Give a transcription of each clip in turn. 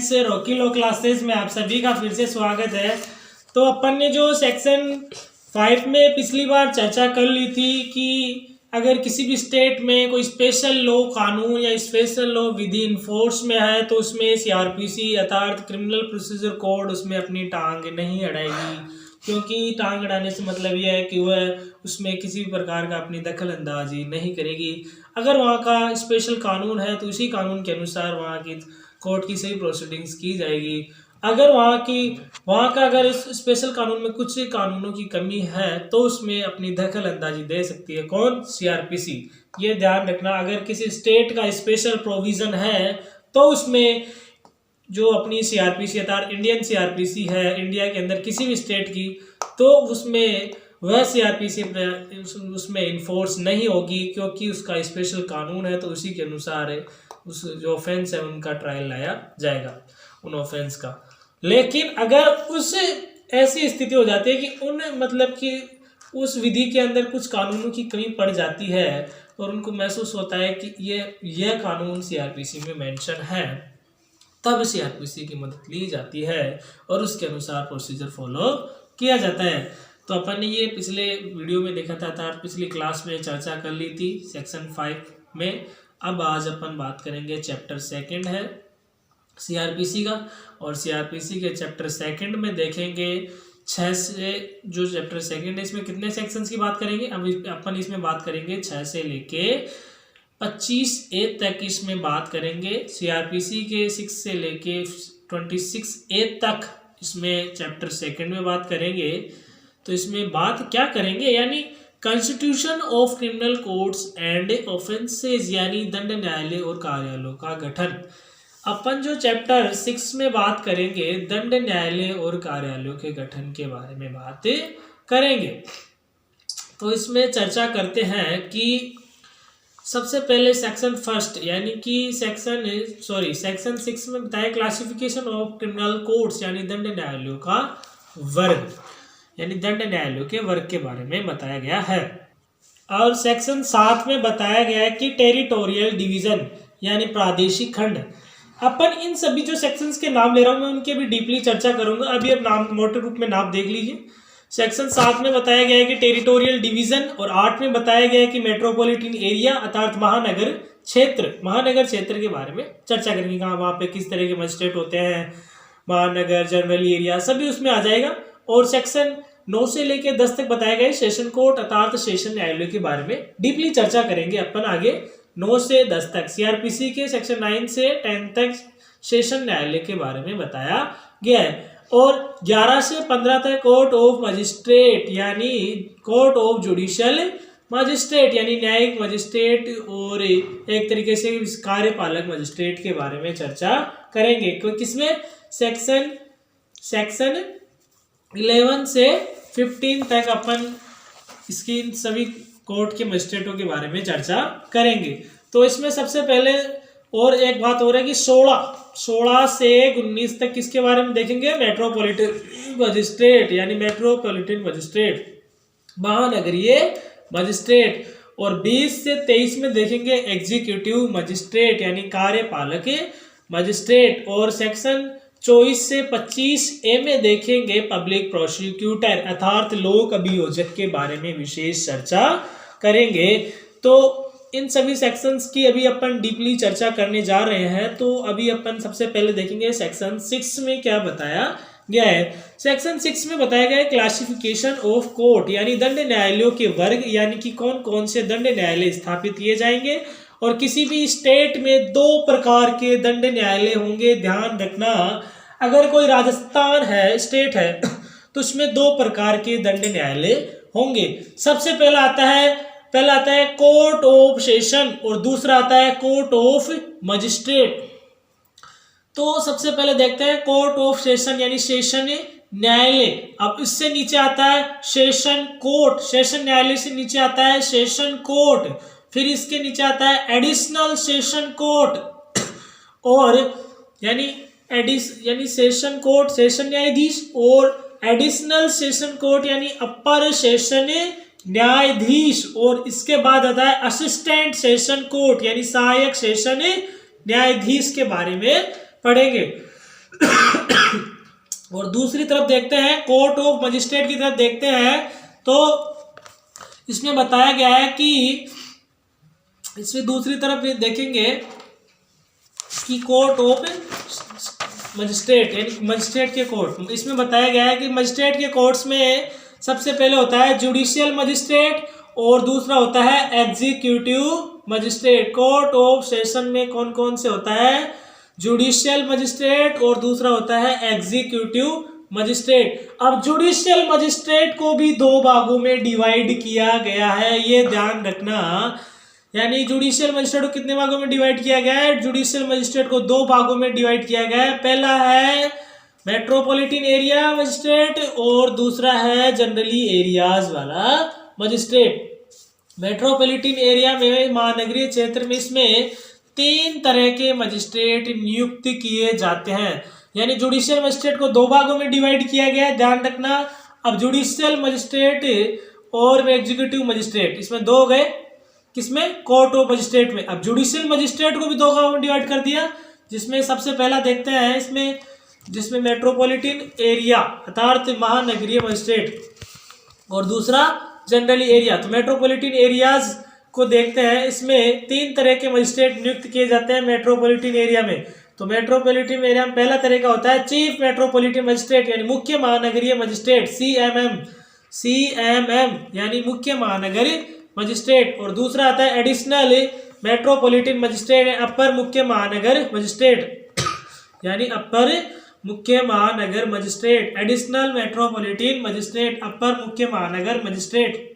Students, Rocky law classes में आप सभी का फिर से स्वागत है। तो अपन ने जो सेक्शन 5 में पिछली बार चर्चा कर ली थी कि अगर किसी भी स्टेट में कोई स्पेशल लॉ कानून या स्पेशल लॉ विधि इन्फोर्स में है तो उसमें सीआरपीसी अर्थात क्रिमिनल प्रोसीजर कोड उसमें अपनी टांग नहीं अड़ाएगी, क्योंकि टांग अड़ाने से मतलब यह है कि वह उसमें किसी भी प्रकार का अपनी दखल अंदाजी नहीं करेगी। अगर वहाँ का स्पेशल कानून है तो उसी कानून के अनुसार वहाँ की कोर्ट की सही प्रोसीडिंग्स की जाएगी। अगर वहाँ का अगर इस स्पेशल कानून में कुछ कानूनों की कमी है तो उसमें अपनी दखल अंदाजी दे सकती है कौन? सीआरपीसी। ये ध्यान रखना, अगर किसी स्टेट का स्पेशल प्रोविजन है तो उसमें जो अपनी सीआरपीसी अर्थात इंडियन सीआरपीसी है इंडिया के अंदर किसी भी स्टेट की, तो उसमें वह सीआरपीसी उसमें इन्फोर्स नहीं होगी, क्योंकि उसका स्पेशल कानून है तो उसी के अनुसार उस जो ऑफेंस है उनका ट्रायल लाया जाएगा उन ऑफेंस का। लेकिन अगर उस ऐसी स्थिति हो जाती है कि उस विधि के अंदर कुछ कानूनों की कमी पड़ जाती है और उनको महसूस होता है कि यह कानून सीआरपीसी में मेंशन है, तब सीआरपीसी की मदद ली जाती है और उसके अनुसार प्रोसीजर फॉलो किया जाता है। तो अपन ने ये पिछले वीडियो में देखा था, पिछली क्लास में चर्चा कर ली थी सेक्शन 5 में। अब आज अपन बात करेंगे चैप्टर 2 है सीआरपीसी का, और सीआरपीसी के चैप्टर 2 में देखेंगे 6 से जो चैप्टर 2 है इसमें कितने सेक्शंस की बात करेंगे। अब अपन इसमें बात करेंगे 6 से लेके 25A तक इसमें बात करेंगे। सीआरपीसी के 6 से लेके 26A तक इसमें चैप्टर 2 में बात करेंगे। तो इसमें बात क्या करेंगे, यानी constitution of criminal courts and offences, यानी दंड न्यायालय और कार्यालयों का गठन। अपन जो चैप्टर 6 में बात करेंगे दंड न्यायालय और कार्यालयों के गठन के बारे में बात करेंगे। तो इसमें चर्चा करते हैं कि सबसे पहले सेक्शन 1 यानी कि सेक्शन 6 में बताया क्लासिफिकेशन ऑफ क्रिमिनल कोर्ट्स, यानी दंड न्यायालयों का वर्ग, यानी दंड न्यायालयों के वर्ग के बारे में बताया गया है। और सेक्शन 7 में बताया गया है कि टेरिटोरियल डिवीजन, यानी प्रादेशिक खंड। अपन इन सभी जो सेक्शंस के नाम ले रहा हूं मैं उनके भी डीपली चर्चा करूंगा, अभी अब नाम मोटे रूप में नाम देख लीजिए। सेक्शन 7 में बताया गया है कि टेरिटोरियल डिवीजन, और 8 में बताया गया है कि मेट्रोपॉलिटन एरिया अर्थात महानगर क्षेत्र के बारे में चर्चा करेंगे। कहाँ वहाँ पे किस तरह के मजिस्ट्रेट होते हैं, महानगर, जनरल एरिया, सभी उसमें आ जाएगा। और सेक्शन 9 से लेकर 10 तक बताया गया है सेशन कोर्ट अर्थात सेशन न्यायालय के बारे में डीपली चर्चा करेंगे अपन आगे 9 से 10 तक। सीआरपीसी के सेक्शन 9 से 10 तक सेशन न्यायालय के बारे में बताया गया है। और 11 से 15 तक कोर्ट ऑफ मजिस्ट्रेट, यानी कोर्ट ऑफ जुडिशियल मजिस्ट्रेट, यानी न्यायिक मजिस्ट्रेट और एक तरीके से कार्यपालक मजिस्ट्रेट के बारे में चर्चा करेंगे। किसमें? सेक्शन 11 से 15 तक अपन इसकी सभी कोर्ट के मजिस्ट्रेटों के बारे में चर्चा करेंगे। तो इसमें सबसे पहले और एक बात हो रहा है कि 16 से 19 तक किसके बारे में देखेंगे? मेट्रोपॉलिटन मजिस्ट्रेट, यानी मेट्रोपॉलिटन मजिस्ट्रेट, महानगरीय मजिस्ट्रेट। और 20 से 23 में देखेंगे एग्जीक्यूटिव मजिस्ट्रेट, यानी कार्यपालक मजिस्ट्रेट। और सेक्शन 24 से 25A में देखेंगे पब्लिक प्रोसिक्यूटर अर्थात लोक अभियोजक के बारे में विशेष चर्चा करेंगे। तो इन सभी सेक्शंस की अभी अपन डीपली चर्चा करने जा रहे हैं। तो अभी अपन सबसे पहले देखेंगे सेक्शन 6 में क्या बताया गया है। सेक्शन 6 में बताया गया है क्लासिफिकेशन ऑफ कोर्ट, यानी दंड न्यायालयों के वर्ग, यानी कि कौन कौन से दंड न्यायालय स्थापित किए जाएंगे। और किसी भी स्टेट में 2 प्रकार के दंड न्यायालय होंगे। ध्यान रखना, अगर कोई राजस्थान है स्टेट है तो उसमें 2 प्रकार के दंड न्यायालय होंगे। सबसे पहला आता है कोर्ट ऑफ सेशन और दूसरा आता है कोर्ट ऑफ मजिस्ट्रेट। तो सबसे पहले देखते हैं कोर्ट ऑफ सेशन, यानी सेशन न्यायालय। अब इससे नीचे आता है सेशन कोर्ट, सेशन न्यायालय से न्यायालय आता है सेशन कोर्ट, फिर इसके नीचे आता है एडिशनल सेशन कोर्ट, और यानी सेशन कोर्ट सेशन न्यायाधीश, और एडिशनल सेशन कोर्ट यानी अपर सेशन न्यायाधीश। और इसके बाद आता है असिस्टेंट सेशन कोर्ट, यानी सहायक सेशन न्यायाधीश के बारे में पढ़ेंगे। और दूसरी तरफ देखते हैं, कोर्ट ऑफ मजिस्ट्रेट की तरफ देखते हैं, तो इसमें बताया गया है कि इसमें दूसरी तरफ देखेंगे कि कोर्ट ऑफ मजिस्ट्रेट यानी मजिस्ट्रेट के कोर्ट, इसमें बताया गया है कि मजिस्ट्रेट के कोर्ट्स में सबसे पहले होता है जुडिशियल मजिस्ट्रेट और दूसरा होता है executive magistrate. Court of session में कौन कौन से होता है? जुडिशियल मजिस्ट्रेट और दूसरा होता है एग्जीक्यूटिव मजिस्ट्रेट। अब जुडिशियल मजिस्ट्रेट को भी दो भागों में डिवाइड किया गया है, ये ध्यान रखना। यानी जुडिशियल मजिस्ट्रेट को कितने भागों में डिवाइड किया गया है? जुडिशियल मजिस्ट्रेट को दो भागों में डिवाइड किया गया है। पहला है मेट्रोपॉलिटन एरिया मजिस्ट्रेट और दूसरा है जनरली एरियाज वाला मजिस्ट्रेट। मेट्रोपॉलिटन एरिया में, महानगरीय क्षेत्र में, इसमें 3 तरह के मजिस्ट्रेट नियुक्त किए जाते हैं। यानी जुडिशियल मजिस्ट्रेट को दो भागों में डिवाइड किया गया है, ध्यान रखना। अब जुडिशियल मजिस्ट्रेट और एग्जीक्यूटिव मजिस्ट्रेट, इसमें दो गए, किसमें? कोर्ट ऑफ मजिस्ट्रेट में। अब जुडिशियल मजिस्ट्रेट को भी दो भागों में डिवाइड कर दिया, जिसमें सबसे पहला देखते हैं इसमें, जिसमें मेट्रोपॉलिटन एरिया अर्थात महानगरीय मजिस्ट्रेट और दूसरा जनरली एरिया। तो मेट्रोपॉलिटन एरियाज को देखते हैं, इसमें 3 तरह के मजिस्ट्रेट नियुक्त किए जाते हैं मेट्रोपॉलिटन एरिया में। तो मेट्रोपॉलिटन एरिया में पहला तरह का होता है चीफ मेट्रोपॉलिटन मजिस्ट्रेट यानी मुख्य महानगरीय मजिस्ट्रेट, सीएमएम यानी मुख्य महानगरीय मजिस्ट्रेट। और दूसरा आता है एडिशनल मेट्रोपॉलिटन मजिस्ट्रेट, अपर मुख्य महानगर मजिस्ट्रेट यानी अपर मुख्य महानगर मजिस्ट्रेट, एडिशनल मेट्रोपॉलिटन मजिस्ट्रेट, अपर मुख्य महानगर मजिस्ट्रेट।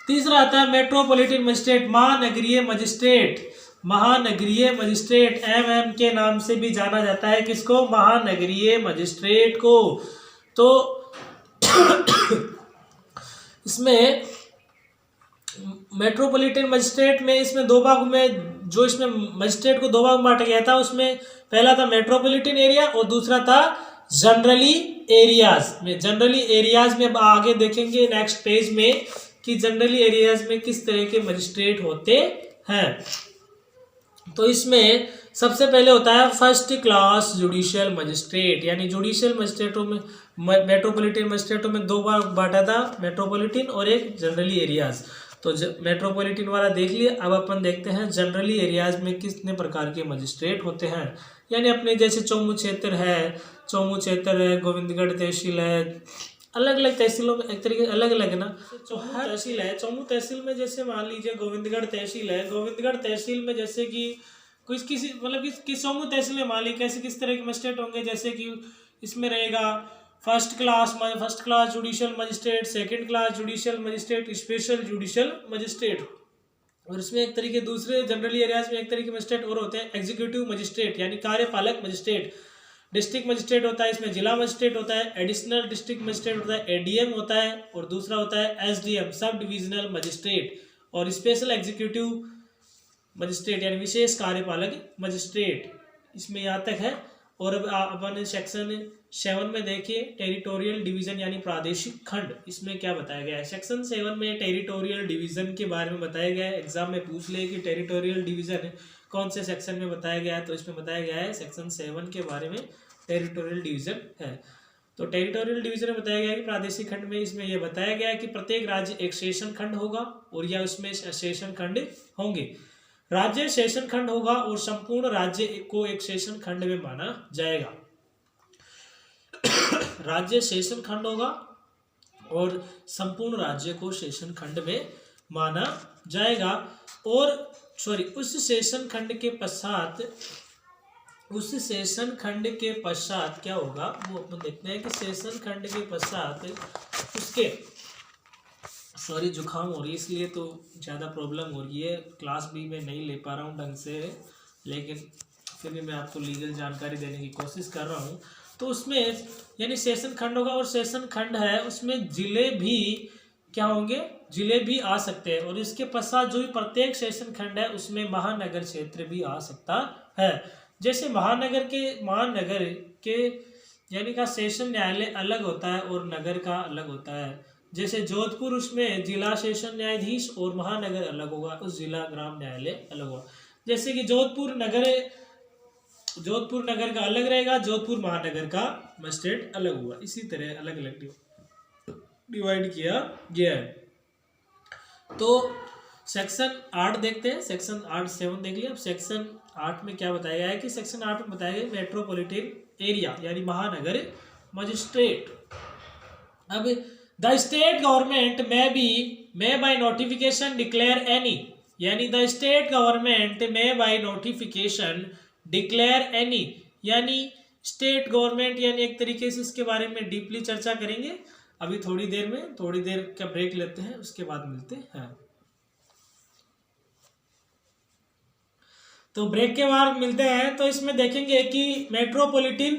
तीसरा आता है मेट्रोपॉलिटन मजिस्ट्रेट, महानगरीय मजिस्ट्रेट, महानगरीय मजिस्ट्रेट, एमएम के नाम से भी जाना जाता है। किसको? महानगरीय मजिस्ट्रेट को। तो इसमें मेट्रोपॉलिटन मजिस्ट्रेट में, इसमें दो भाग में, जो इसमें मजिस्ट्रेट को दो भाग में बांटा गया था, उसमें पहला था मेट्रोपॉलिटन एरिया और दूसरा था जनरली एरियाज में। जनरली एरियाज में अब आगे देखेंगे नेक्स्ट पेज में कि जनरली एरियाज में किस तरह के मजिस्ट्रेट होते हैं। तो इसमें सबसे पहले होता है फर्स्ट क्लास जुडिशियल मजिस्ट्रेट, यानी जुडिशियल मजिस्ट्रेटों में, मेट्रोपॉलिटन मजिस्ट्रेटों में दो भाग बांटा था, मेट्रोपॉलिटन और एक जनरली एरियाज। तो मेट्रोपॉलिटन वाला देख लिए, अब अपन देखते हैं जनरली एरियाज में कितने प्रकार के मजिस्ट्रेट होते हैं। यानी अपने जैसे चौमू क्षेत्र है, गोविंदगढ़ तहसील है, अलग अलग तहसीलों में एक तरीके अलग अलग है ना। चौमू तहसील है, चौमू तहसील में जैसे मान लीजिए गोविंदगढ़ तहसील है, गोविंदगढ़ तहसील में जैसे कि किसी मतलब कि चौमू तहसील में मान लीजिए कैसे किस तरह के मजिस्ट्रेट होंगे, जैसे कि इसमें रहेगा first class judicial magistrate, second class judicial magistrate, special judicial magistrate. और इसमें एक तरीके दूसरे जनरली एरियाज में एक तरीके मजिस्ट्रेट और होते हैं एग्जीक्यूटिव मजिस्ट्रेट यानी कार्यपालक मजिस्ट्रेट। डिस्ट्रिक्ट मजिस्ट्रेट होता है, इसमें जिला मजिस्ट्रेट होता है, एडिशनल डिस्ट्रिक्ट मजिस्ट्रेट होता है, एडीएम होता है, और दूसरा होता है एसडीएम सब डिविजनल मजिस्ट्रेट, और स्पेशल एग्जीक्यूटिव मजिस्ट्रेट यानी विशेष कार्यपालक मजिस्ट्रेट, इसमें यहाँ तक है। और अब अपन सेक्शन 7 में देखिए टेरिटोरियल डिवीजन यानी प्रादेशिक खंड, इसमें क्या बताया गया है। सेक्शन 7 में टेरिटोरियल डिवीजन के बारे में बताया गया है। एग्जाम में पूछ ले कि टेरिटोरियल डिवीजन कौन से सेक्शन में बताया गया है, तो इसमें बताया गया है सेक्शन 7 के बारे में टेरिटोरियल डिवीजन है। तो टेरिटोरियल डिवीजन में बताया गया है कि प्रादेशिक खंड में, इसमें यह बताया गया है कि प्रत्येक राज्य एक सेशन खंड होगा और या उसमें सेशन खंड होंगे। राज्य सेशन खंड होगा और संपूर्ण राज्य को एक सेशन खंड में माना जाएगा। राज्य सेशन खंड होगा और संपूर्ण राज्य को सेशन खंड में माना जाएगा। और उस सेशन खंड के पश्चात क्या होगा वो अपन देखते हैं कि सेशन खंड के पश्चात उसके जुकाम हो रही है, इसलिए तो ज़्यादा प्रॉब्लम हो रही है, क्लास भी मैं नहीं ले पा रहा हूँ ढंग से, लेकिन फिर भी मैं आपको लीगल जानकारी देने की कोशिश कर रहा हूँ। तो उसमें यानी सेशन खंड होगा और सेशन खंड है उसमें जिले भी क्या होंगे, जिले भी आ सकते हैं। और इसके पश्चात जो प्रत्येक सेशन खंड है उसमें महानगर क्षेत्र भी आ सकता है। जैसे महानगर के यानी का सेशन न्यायालय अलग होता है और नगर का अलग होता है। जैसे जोधपुर उसमें जिला सेशन न्यायाधीश और महानगर अलग होगा, उस जिला ग्राम न्यायालय अलग होगा। जैसे कि जोधपुर नगर जोधपुर नगर का अलग रहेगा, जोधपुर महानगर का मजिस्ट्रेट अलग हुआ। इसी तरह अलग अलग डिवाइड किया गया है। तो सेक्शन 8 देखते हैं। सेक्शन 7 देख लिया। अब सेक्शन 8 में क्या बताया गया है कि सेक्शन 8 में बताया गया मेट्रोपॉलिटन एरिया यानी महानगर मजिस्ट्रेट। अब the state government may by notification declare any, यानी the state government may by notification declare any, यानी स्टेट गवर्नमेंट यानी एक तरीके से इसके बारे में डीपली चर्चा करेंगे अभी थोड़ी देर का ब्रेक लेते हैं, उसके बाद मिलते हैं। तो ब्रेक के बाद मिलते हैं। तो इसमें देखेंगे कि मेट्रोपॉलिटन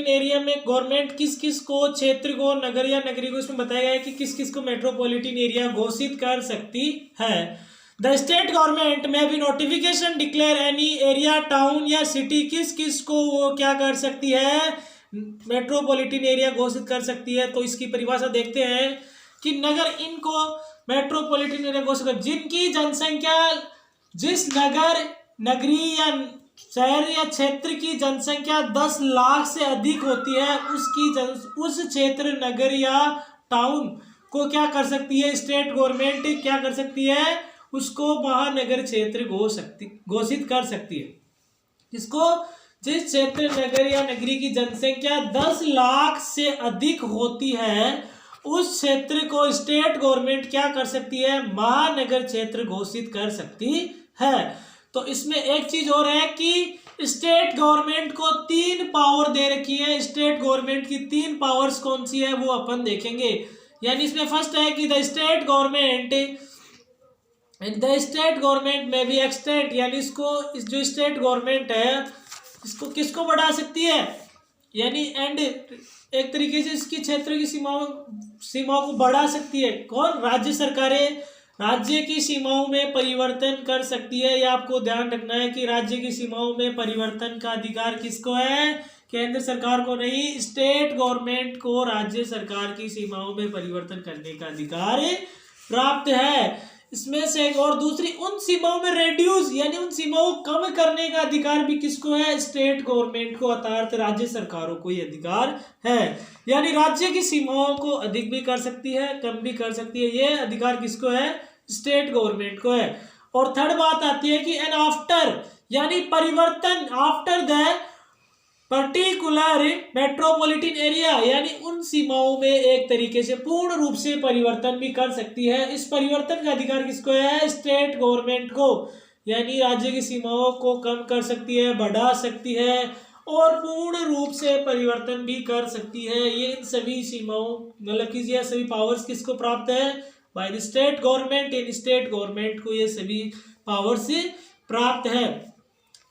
एरिया में गवर्नमेंट किस किस को, क्षेत्र को, नगर या नगरी को, इसमें बताया गया है कि किस किस को मेट्रोपॉलिटन एरिया घोषित कर सकती है। द स्टेट गवर्नमेंट में भी notification declare any area, town या सिटी, किस किस को वो क्या कर सकती है, मेट्रोपॉलिटन एरिया घोषित कर सकती है। तो इसकी परिभाषा देखते हैं कि नगर इनको मेट्रोपॉलिटन एरिया घोषित कर, जिनकी जनसंख्या, जिस नगर, नगरी या शहर या क्षेत्र की जनसंख्या 10 लाख से अधिक होती है, उस क्षेत्र, नगर या टाउन को क्या कर सकती है, स्टेट गवर्नमेंट क्या कर सकती है, उसको महानगर क्षेत्र घोषित कर सकती है। इसको जिस क्षेत्र, नगर या नगरी की जनसंख्या 10 लाख से अधिक होती है, उस क्षेत्र को स्टेट गवर्नमेंट क्या कर सकती है, महानगर क्षेत्र घोषित कर सकती है। तो इसमें एक चीज और है कि स्टेट गवर्नमेंट को 3 पावर दे रखी है। स्टेट गवर्नमेंट की 3 पावर्स कौन सी है वो अपन देखेंगे। यानी इसमें फर्स्ट है कि द स्टेट गवर्नमेंट में भी एक्सटेंड, यानी इस जो स्टेट गवर्नमेंट है इसको किसको बढ़ा सकती है, यानी एंड एक तरीके से इसकी क्षेत्र की सीमाओं को बढ़ा सकती है। कौन, राज्य सरकारें राज्य की सीमाओं में परिवर्तन कर सकती है। ये आपको ध्यान रखना है कि राज्य की सीमाओं में परिवर्तन का अधिकार किसको है, केंद्र सरकार को नहीं, स्टेट गवर्नमेंट को राज्य सरकार की सीमाओं में परिवर्तन करने का अधिकार प्राप्त है। इसमें से एक और दूसरी, उन सीमाओं में रेड्यूस यानी उन सीमाओं को कम करने का अधिकार भी किसको है, स्टेट गवर्नमेंट को, अर्थात राज्य सरकारों को ये अधिकार है। यानी राज्य की सीमाओं को अधिक भी कर सकती है, कम भी कर सकती है, ये अधिकार किसको है, स्टेट गवर्नमेंट को है। और थर्ड बात आती है कि एंड आफ्टर, यानी परिवर्तन, after the particular metropolitan area, यानी उन सीमाओं में एक तरीके से पूर्ण रूप से परिवर्तन भी कर सकती है। इस परिवर्तन का अधिकार किसको है, स्टेट गवर्नमेंट को, यानी राज्य की सीमाओं को कम कर सकती है, बढ़ा सकती है और पूर्ण रूप से परिवर्तन भी कर सकती है। ये इन सभी सीमाओं मतलब कि ये सभी पावर्स किसको प्राप्त है, by the state government. In state government को ये सभी पावर्स प्राप्त है।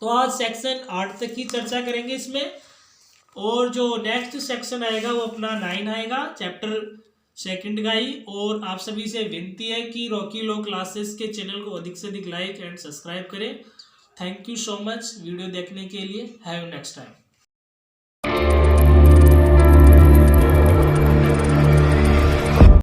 तो आज सेक्शन 8 तक की चर्चा करेंगे इसमें, और जो नेक्स्ट सेक्शन आएगा वो अपना 9 आएगा, चैप्टर 2 का ही। और आप सभी से विनती है कि रॉकी लॉ क्लासेस के चैनल को अधिक से अधिक लाइक एंड सब्सक्राइब करें। Thank you so much video देखने के लिए। Have next time.